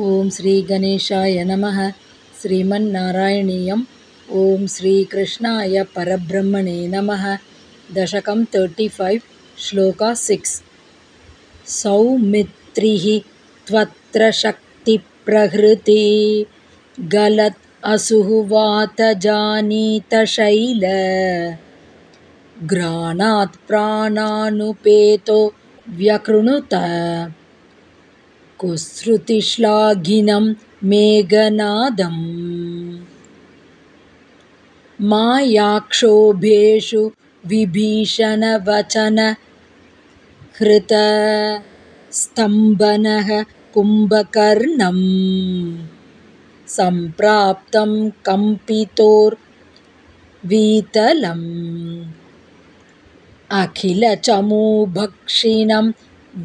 ఓం శ్రీ గణేశాయ నమః. శ్రీమన్నారాయణీయం. ఓం శ్రీకృష్ణాయ పరబ్రహ్మణే నమః. దశకం 35, శ్లోక 6. సౌమిత్రిః త్వత్ర శక్తి ప్రహృతి గలత్ అసుః వాత జానీత శైల గ్రాణాత్ ప్రాణానుపేతో వ్యకృణుత కుశ్రుతిశ్లాఘినం మేఘనాదం మాయాక్షోభేషు విభీషణవచన హృత స్తంభనః కుంభకర్ణం సంప్రాప్తం కంపితోర్వీతలం అఖిలచమూభక్షిణం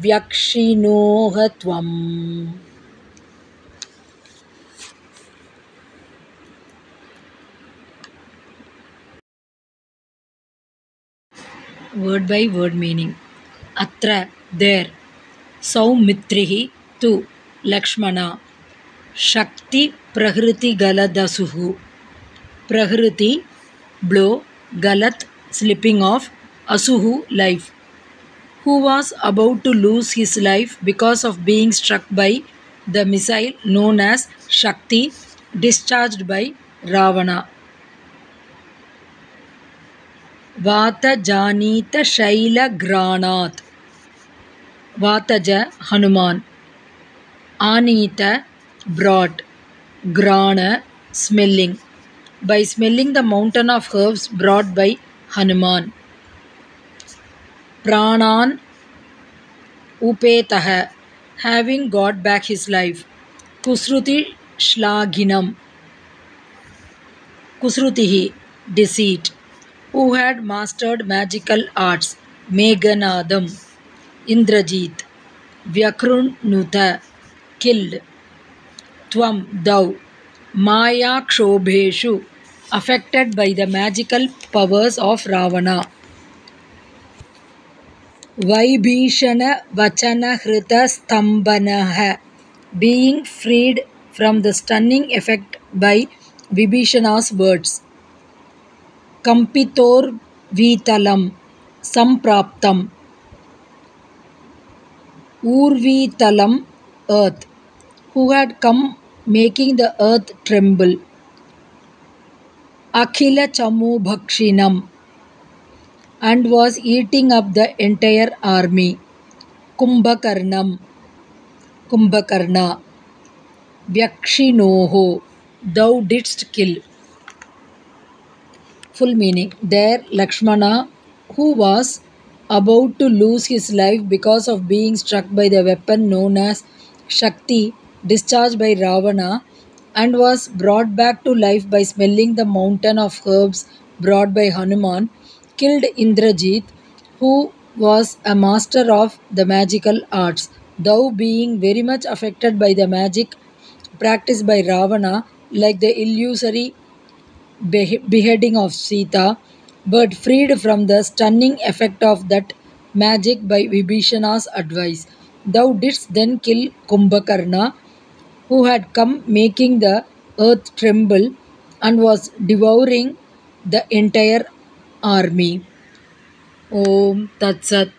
వ్యక్షిణోః త్వం. Word by word meaning. Atra, there. Saumitrihi, tu, Lakshmana. Shakti prahriti galadasuhu. Prahriti, blow, galat, slipping off, asuhu, life. Who was about to lose his life because of being struck by the missile known as Shakti, discharged by Ravana. Vatajanita Shaila Granath. Vataja Hanuman. Anita brought. Grana smelling. By smelling the mountain of herbs brought by Hanuman. Pranan upetaha, having got back his life. Kusruti shlaghinam. Kusrutihi, deceit. Who had mastered magical arts. Meghanadam, Indrajit. Vyakrunuta, killed. Tvam, thou. Maya kshobheshu, affected by the magical powers of Ravana. Vaibhishana vachana hrita stambanaha, being freed from the stunning effect by Vibhishana's words. Kampitor Vitalam, Sampraptam. Urvitalam, earth. Who had come making the earth tremble. Akhila Chamu Bhakshinam, and was eating up the entire army. Kumbhakarnam, Kumbhakarna. Vyakshinoho, thou didst kill. Full meaning. There Lakshmana, who was about to lose his life because of being struck by the weapon known as Shakti, discharged by Ravana, and was brought back to life by smelling the mountain of herbs brought by Hanuman, killed Indrajit, who was a master of the magical arts, thou being very much affected by the magic practiced by Ravana, like the illusory beheading of Sita, but freed from the stunning effect of that magic by Vibhishana's advice. Thou didst then kill Kumbhakarna, who had come making the earth tremble and was devouring the entire army. Om Tat Sat.